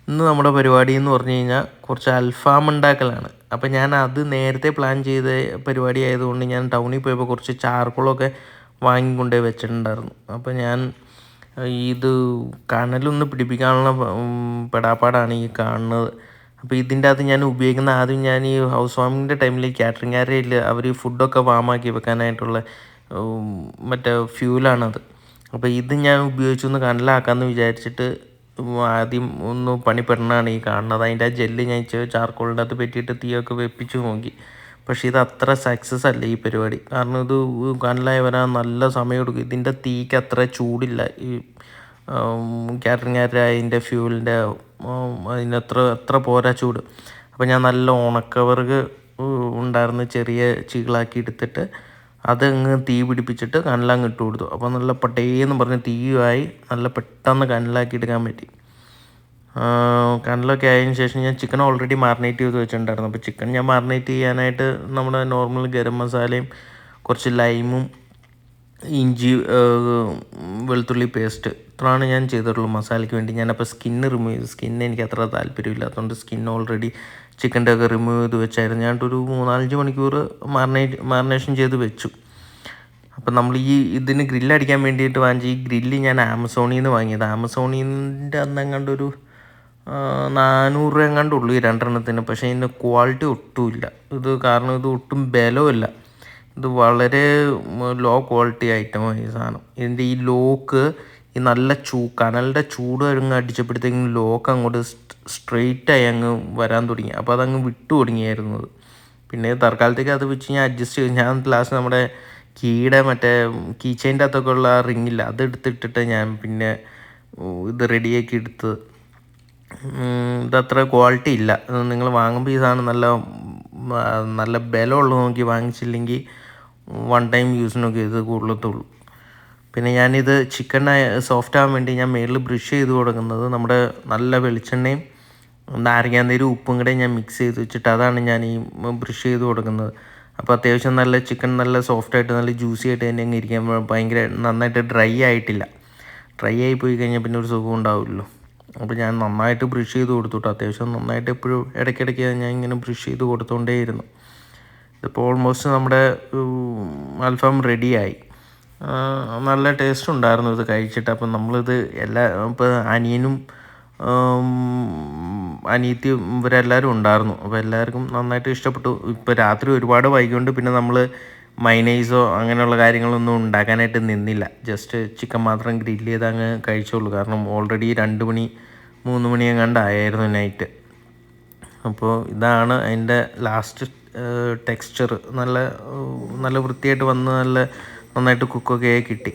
ഇന്ന് നമ്മുടെ പരിപാടി എന്ന് പറഞ്ഞു കഴിഞ്ഞാൽ കുറച്ച് അൽഫാം ഉണ്ടാക്കലാണ്. അപ്പോൾ ഞാൻ അത് നേരത്തെ പ്ലാൻ ചെയ്ത പരിപാടി ആയതുകൊണ്ട് ഞാൻ ടൗണിൽ പോയപ്പോൾ കുറച്ച് ചാർക്കോളൊക്കെ വാങ്ങിക്കൊണ്ടേ വെച്ചിട്ടുണ്ടായിരുന്നു. അപ്പോൾ ഞാൻ ഇത് കനലൊന്ന് പിടിപ്പിക്കാനുള്ള പെടാപ്പാടാണ് ഈ കാണുന്നത്. അപ്പോൾ ഇതിൻ്റെ അകത്ത് ഞാൻ ഉപയോഗിക്കുന്ന ആദ്യം ഞാൻ ഈ ഹൗസ് വാമിങ്ങിൻ്റെ ടൈമിൽ കാറ്ററിംഗുകാരിൽ അവർ ഫുഡൊക്കെ വാമാക്കി വെക്കാനായിട്ടുള്ള മറ്റേ ഫ്യൂലാണത്. അപ്പോൾ ഇത് ഞാൻ ഉപയോഗിച്ചൊന്ന് കനലാക്കാമെന്ന് വിചാരിച്ചിട്ട് ആദ്യം ഒന്ന് പണിപ്പെടണതാണ് ഈ കാണുന്നത്. അതിൻ്റെ ആ ജെല്ല് ഞാൻ ചാർക്കോളിൻ്റെ അകത്ത് പറ്റിയിട്ട് തീയൊക്കെ വെപ്പിച്ച് നോക്കി. പക്ഷേ ഇത് അത്ര സക്സസ് അല്ല ഈ പരിപാടി. കാരണം ഇത് കനലായി വരാൻ നല്ല സമയം എടുക്കും. ഇതിൻ്റെ തീക്ക് അത്ര ചൂടില്ല. ഈ കാറ്ററിംഗുകാരുടെ അതിൻ്റെ ഫ്യൂലിൻ്റെ അത്ര പോരാ ചൂട്. അപ്പോൾ ഞാൻ നല്ല ഉണക്കവിറക് ഉണ്ടായിരുന്ന ചെറിയ ചീകളാക്കി എടുത്തിട്ട് അതങ്ങ് തീ പിടിപ്പിച്ചിട്ട് കനലങ്ങ് ഇട്ട് കൊടുത്തു. അപ്പോൾ നല്ല പട്ടേന്ന് പറഞ്ഞ് തീയുമായി നല്ല പെട്ടെന്ന് കനലാക്കി എടുക്കാൻ പറ്റി. കനലൊക്കെ ആയതിനു ശേഷം ഞാൻ ചിക്കൻ ഓൾറെഡി മാറിനേറ്റ് ചെയ്ത് വെച്ചിട്ടുണ്ടായിരുന്നു. അപ്പോൾ ചിക്കൻ ഞാൻ മാറിനേറ്റ് ചെയ്യാനായിട്ട് നമ്മുടെ നോർമൽ ഗരം മസാലയും കുറച്ച് ലൈമും ഇഞ്ചി വെളുത്തുള്ളി പേസ്റ്റ് ഇത്രയാണ് ഞാൻ ചെയ്തിട്ടുള്ളൂ മസാലയ്ക്ക് വേണ്ടി. ഞാനപ്പോൾ സ്കിന്ന് റിമൂവ് ചെയ്തു. സ്കിന്ന് എനിക്ക് അത്ര താല്പര്യമില്ലാത്തതുകൊണ്ട് സ്കിന്ന് ഓൾറെഡി ചിക്കൻ്റെ ഒക്കെ റിമൂവ് ചെയ്ത് വെച്ചായിരുന്നു. ഞാനൊരു 3-4 മണിക്കൂർ മാറിനേഷൻ ചെയ്ത് വെച്ചു. അപ്പം നമ്മൾ ഇതിന് ഗ്രില്ലടിക്കാൻ വേണ്ടിയിട്ട് വാങ്ങിച്ച ഈ ഗ്രില്ല് ഞാൻ ആമസോണിൽ നിന്ന് വാങ്ങിയത്. ആമസോണിൻ്റെ അന്നെങ്ങാണ്ടൊരു 400 രൂപ എങ്ങാണ്ടുള്ളൂ ഈ 2 പക്ഷേ ഇതിൻ്റെ ക്വാളിറ്റി ഒട്ടുമില്ല. കാരണം ഇത് ഒട്ടും ബലമില്ല. ഇത് വളരെ ലോ ക്വാളിറ്റി ഐറ്റമാണ് ഈ സാധനം. ഇതിൻ്റെ ഈ ലോക്ക് ഈ നല്ല കനലിൻ്റെ ചൂട് അങ്ങ് അടിച്ചപ്പോഴത്തേക്കും ലോക്ക് അങ്ങോട്ട് സ്ട്രെയിറ്റായി അങ്ങ് വരാൻ തുടങ്ങി. അപ്പോൾ അതങ്ങ് വിട്ടു തുടങ്ങിയായിരുന്നത്. പിന്നെ തൽക്കാലത്തേക്ക് അത് വെച്ച് ഞാൻ അഡ്ജസ്റ്റ് ചെയ്തു. ഞാൻ ലാസ്റ്റ് നമ്മുടെ മറ്റേ കീ ചെയിൻ്റെ അകത്തൊക്കെ ഉള്ള ആ റിങ്ങില്ല അതെടുത്തിട്ടിട്ട് ഞാൻ പിന്നെ ഇത് റെഡിയാക്കി എടുത്തത്. ഇതത്ര ക്വാളിറ്റി ഇല്ല. നിങ്ങൾ വാങ്ങുമ്പോൾ ഈ സാധനം നല്ല ബലമുള്ളത് നോക്കി വാങ്ങിച്ചില്ലെങ്കിൽ 1 ടൈം യൂസിനൊക്കെ ഇത് കൊള്ളത്തുള്ളൂ. പിന്നെ ഞാനിത് ചിക്കൻ സോഫ്റ്റ് ആകാൻ വേണ്ടി ഞാൻ മേളിൽ ബ്രഷ് ചെയ്ത് കൊടുക്കുന്നത് നമ്മുടെ നല്ല വെളിച്ചെണ്ണയും നാരങ്ങാനീരും ഉപ്പും കൂടെ ഞാൻ മിക്സ് ചെയ്ത് വെച്ചിട്ട് അതാണ് ഞാൻ ഈ ബ്രഷ് ചെയ്ത് കൊടുക്കുന്നത്. അപ്പോൾ അത്യാവശ്യം നല്ല ചിക്കൻ നല്ല സോഫ്റ്റായിട്ട് നല്ല ജ്യൂസി ആയിട്ട് തന്നെ അങ്ങ് ഇരിക്കാൻ ഭയങ്കര നന്നായിട്ട് ഡ്രൈ ആയിട്ടില്ല. ഡ്രൈ ആയി പോയി കഴിഞ്ഞാൽ പിന്നെ ഒരു സുഖം ഉണ്ടാവില്ലല്ലോ. അപ്പോൾ ഞാൻ നന്നായിട്ട് ബ്രഷ് ചെയ്ത് കൊടുത്തുട്ടോ. അത്യാവശ്യം നന്നായിട്ട് എപ്പോഴും ഇടയ്ക്കിടയ്ക്ക് ഞാൻ ഇങ്ങനെ ബ്രഷ് ചെയ്ത് കൊടുത്തുകൊണ്ടേയിരുന്നു. ഇപ്പോൾ ഓൾമോസ്റ്റ് നമ്മുടെ അൽഫാം റെഡിയായി. നല്ല ടേസ്റ്റ് ഉണ്ടായിരുന്നു ഇത് കഴിച്ചിട്ട്. അപ്പം നമ്മളിത് ഇപ്പോൾ അനിയനും അനിയത്തിയും ഇവരെല്ലാവരും ഉണ്ടായിരുന്നു. അപ്പോൾ എല്ലാവർക്കും നന്നായിട്ട് ഇഷ്ടപ്പെട്ടു. ഇപ്പോൾ രാത്രി ഒരുപാട് വൈകിയോണ്ട് പിന്നെ നമ്മൾ മൈനൈസോ അങ്ങനെയുള്ള കാര്യങ്ങളൊന്നും ഉണ്ടാക്കാനായിട്ട് നിന്നില്ല. ജസ്റ്റ് ചിക്കൻ മാത്രം ഗ്രില്ല് ചെയ്ത് അങ്ങ് കഴിച്ചോളൂ. കാരണം ഓൾറെഡി 2 മണി 3 മണി എങ്ങാണ്ടായിരുന്നു നൈറ്റ്. അപ്പോൾ ഇതാണ് അതിൻ്റെ ലാസ്റ്റ് ടെക്സ്ചർ. നല്ല വൃത്തിയായിട്ട് വന്ന് നന്നായിട്ട് കുക്കൊക്കെ കിട്ടി.